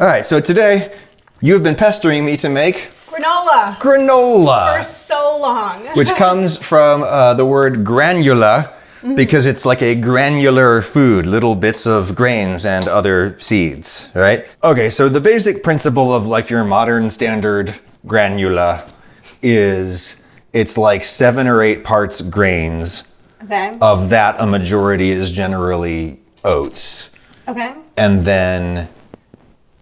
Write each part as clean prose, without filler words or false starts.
All right, so today you have been pestering me to make granola. Granola. For so long. Which comes from the word granula, because it's like a granular food, little bits of grains and other seeds, right? Okay, so the basic principle of like your modern standard granula is it's like 7 or 8 parts grains. Okay. Of that, a majority is generally oats. Okay. And then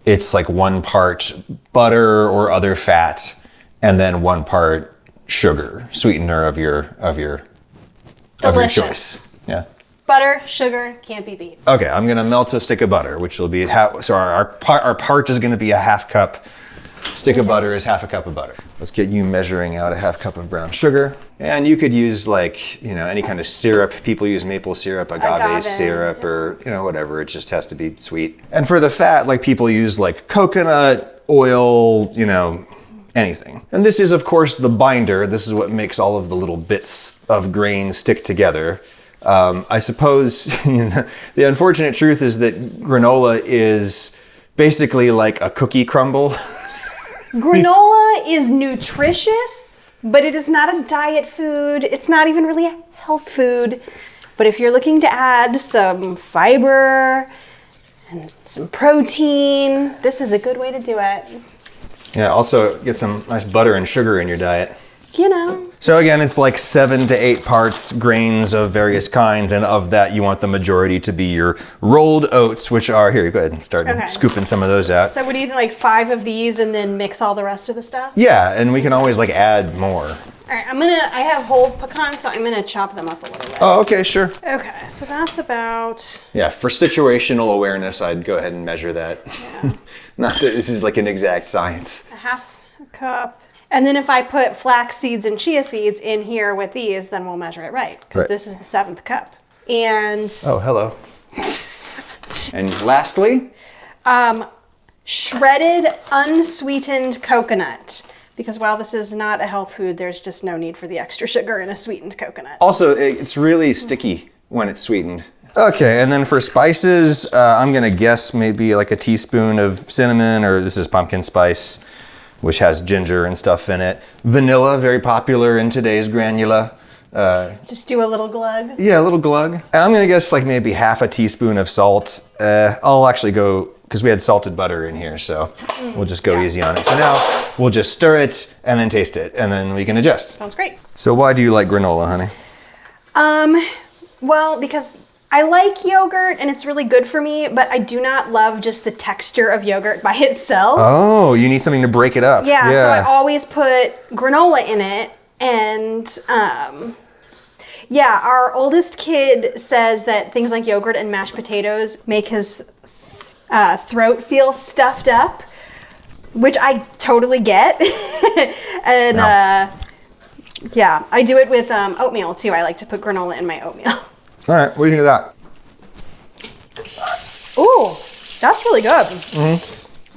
it's like 1 part butter or other fat, and then 1 part sugar, sweetener of your choice. Yeah. Butter, sugar, can't be beat. Okay, I'm gonna melt a stick of butter, which will be so our part is gonna be a 1/2 cup. Stick of butter is 1/2 cup of butter. Let's get you measuring out a 1/2 cup of brown sugar. And you could use like, any kind of syrup. People use maple syrup, agave syrup, or, whatever. It just has to be sweet. And for the fat, like people use like coconut oil, anything. And this is of course the binder. This is what makes all of the little bits of grain stick together. I suppose the unfortunate truth is that granola is basically like a cookie crumble. Granola is nutritious, but it is not a diet food. It's not even really a health food. But if you're looking to add some fiber and some protein, this is a good way to do it. Yeah, also get some nice butter and sugar in your diet. So again, it's like 7 to 8 parts grains of various kinds, and of that you want the majority to be your rolled oats, which are, here, go ahead and start scooping some of those out. So what do you think, like 5 of these and then mix all the rest of the stuff? Yeah, and we can always like add more. All right, I have whole pecans, so I'm gonna chop them up a little bit. Oh, okay, sure. Okay, so that's about... Yeah, for situational awareness, I'd go ahead and measure that. Yeah. Not that this is like an exact science. 1/2 cup. And then if I put flax seeds and chia seeds in here with these, then we'll measure it right. Because this is the 7th cup. And... Oh, hello. And lastly? Shredded unsweetened coconut. Because while this is not a health food, there's just no need for the extra sugar in a sweetened coconut. Also, it's really sticky when it's sweetened. Okay, and then for spices, I'm gonna guess maybe like a teaspoon of cinnamon, or this is pumpkin spice, which has ginger and stuff in it. Vanilla, very popular in today's granula. Just do a little glug. Yeah, a little glug. And I'm gonna guess like maybe 1/2 teaspoon of salt. I'll actually go, because we had salted butter in here, so we'll just go easy on it. So now we'll just stir it and then taste it, and then we can adjust. Sounds great. So why do you like granola, honey? Well, because I like yogurt and it's really good for me, but I do not love just the texture of yogurt by itself. Oh, you need something to break it up. Yeah. So I always put granola in it, and our oldest kid says that things like yogurt and mashed potatoes make his throat feel stuffed up, which I totally get. And I do it with oatmeal too. I like to put granola in my oatmeal. All right, what do you think of that? Ooh, that's really good.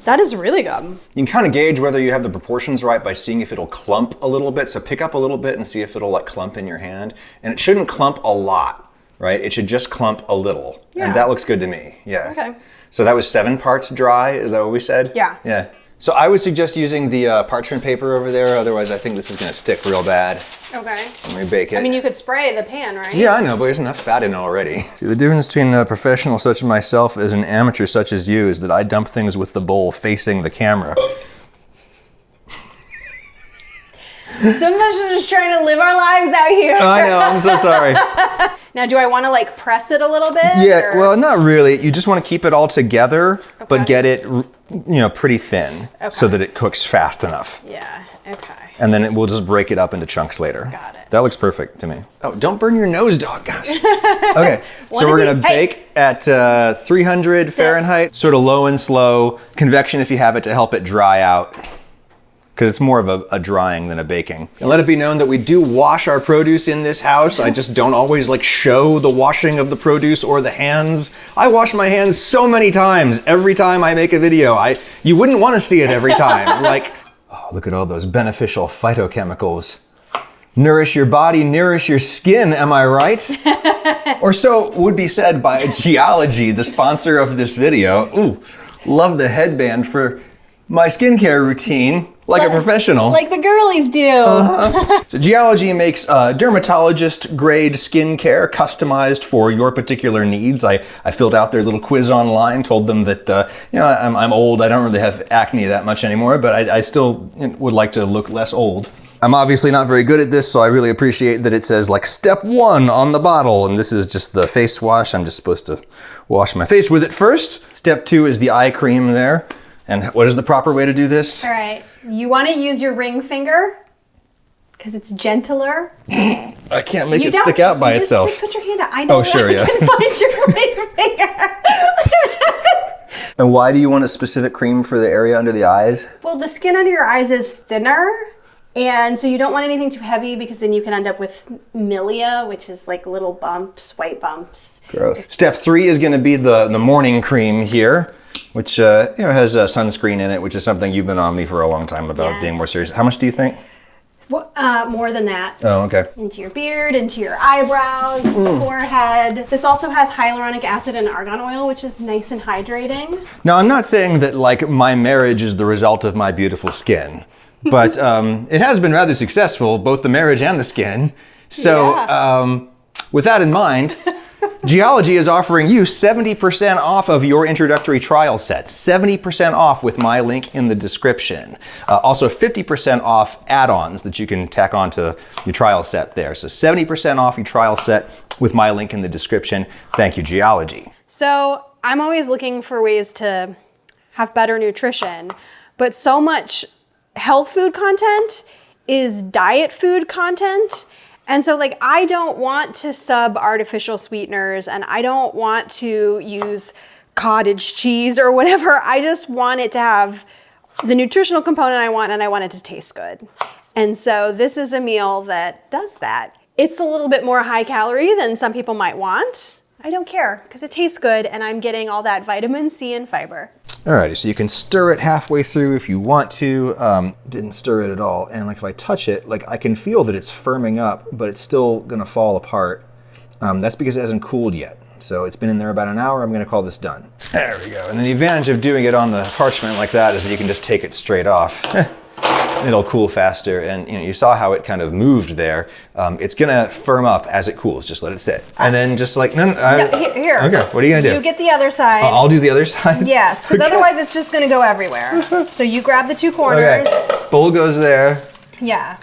That is really good. You can kind of gauge whether you have the proportions right by seeing if it'll clump a little bit. So pick up a little bit and see if it'll like clump in your hand. And it shouldn't clump a lot, right? It should just clump a little. Yeah. And that looks good to me. Yeah. Okay. So that was 7 parts dry. Is that what we said? Yeah. Yeah. So I would suggest using the parchment paper over there. Otherwise, I think this is going to stick real bad. Okay. When we bake it. I mean, you could spray the pan, right? Yeah, I know, but there's enough fat in it already. See, the difference between a professional such as myself and an amateur such as you is that I dump things with the bowl facing the camera. Some of us are just trying to live our lives out here. I know, I'm so sorry. Now, do I want to like press it a little bit? Yeah, well, not really. You just want to keep it all together, but get it, pretty thin so that it cooks fast enough. Yeah, okay. And then we'll just break it up into chunks later. Got it. That looks perfect to me. Oh, don't burn your nose, dog, guys. Okay, so we're gonna bake at 300 Fahrenheit, sort of low and slow, convection if you have it to help it dry out. Because it's more of a drying than a baking. And let it be known that we do wash our produce in this house. I just don't always like show the washing of the produce or the hands. I wash my hands so many times every time I make a video. You wouldn't want to see it every time. Like, oh, look at all those beneficial phytochemicals. Nourish your body, nourish your skin, am I right? Or so would be said by Geology, the sponsor of this video. Ooh. love the headband for my skincare routine, like a professional. Like the girlies do. So Geology makes dermatologist grade skincare customized for your particular needs. I filled out their little quiz online, told them that I'm old, I don't really have acne that much anymore, but I still would like to look less old. I'm obviously not very good at this, so I really appreciate that it says like step 1 on the bottle, and this is just the face wash. I'm just supposed to wash my face with it first. Step 2 is the eye cream there. And what is the proper way to do this? All right. You want to use your ring finger because it's gentler. I can't make it stick out by itself. Just put your hand out. I know I can find your ring finger. And why do you want a specific cream for the area under the eyes? Well, the skin under your eyes is thinner. And so you don't want anything too heavy because then you can end up with milia, which is like little bumps, white bumps. Gross. Step 3 is going to be the morning cream here, which has sunscreen in it, which is something you've been on me for a long time about being more serious. How much do you think? Well, more than that. Oh, okay. Into your beard, into your eyebrows, forehead. This also has hyaluronic acid and argan oil, which is nice and hydrating. Now, I'm not saying that like my marriage is the result of my beautiful skin. But it has been rather successful, both the marriage and the skin. So with that in mind, Geology is offering you 70% off of your introductory trial set. 70% off with my link in the description. Also 50% off add-ons that you can tack onto your trial set there. So 70% off your trial set with my link in the description. Thank you, Geology. So I'm always looking for ways to have better nutrition, but so much health food content is diet food content. And so like, I don't want to sub artificial sweeteners and I don't want to use cottage cheese or whatever. I just want it to have the nutritional component I want and I want it to taste good. And so this is a meal that does that. It's a little bit more high calorie than some people might want. I don't care because it tastes good and I'm getting all that vitamin C and fiber. Alrighty, so you can stir it halfway through if you want to. Didn't stir it at all. And like if I touch it, like I can feel that it's firming up, but it's still gonna fall apart. That's because it hasn't cooled yet. So it's been in there about an hour. I'm gonna call this done. There we go. And then the advantage of doing it on the parchment like that is that you can just take it straight off. It'll cool faster, and you saw how it kind of moved there. It's gonna firm up as it cools. Just let it sit, and then just like Here. Okay, what are you gonna do? You get the other side. I'll do the other side. Yes, because otherwise it's just gonna go everywhere. So you grab the 2 corners. Okay, bowl goes there. Yeah.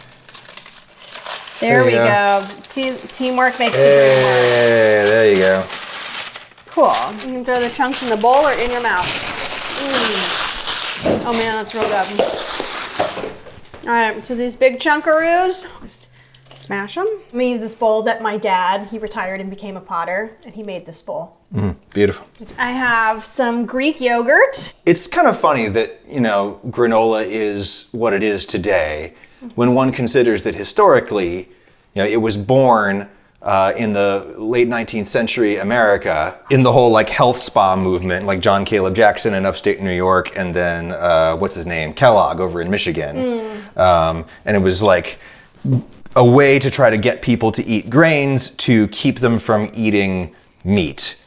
There we go. See, teamwork makes the dream work. Hey, there you go. Cool. You can throw the chunks in the bowl or in your mouth. Oh man, that's real good. All right, so these big chunkaroos, just smash them. I'm gonna use this bowl that my dad, he retired and became a potter, and he made this bowl. Beautiful. I have some Greek yogurt. It's kind of funny that, granola is what it is today when one considers that historically, it was born in the late 19th century America in the whole like health spa movement, like John Caleb Jackson in upstate New York, and then what's his name, Kellogg over in Michigan. And it was like a way to try to get people to eat grains to keep them from eating meat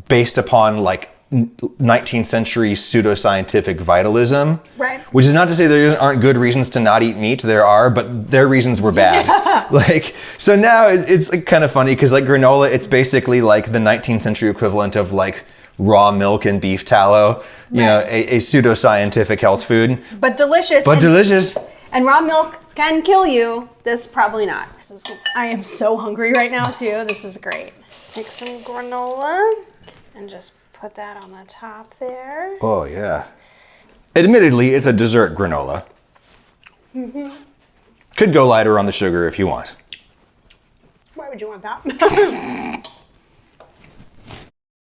based upon like 19th century pseudoscientific vitalism. Right. Which is not to say there aren't good reasons to not eat meat. There are, but their reasons were bad. Yeah. So now it's like kind of funny because like granola, it's basically like the 19th century equivalent of like raw milk and beef tallow, a pseudoscientific health food. But delicious. Delicious. And raw milk can kill you. This probably not. I am so hungry right now too. This is great. Take some granola and just put that on the top there. Oh yeah. Admittedly, it's a dessert granola. Could go lighter on the sugar if you want. Why would you want that?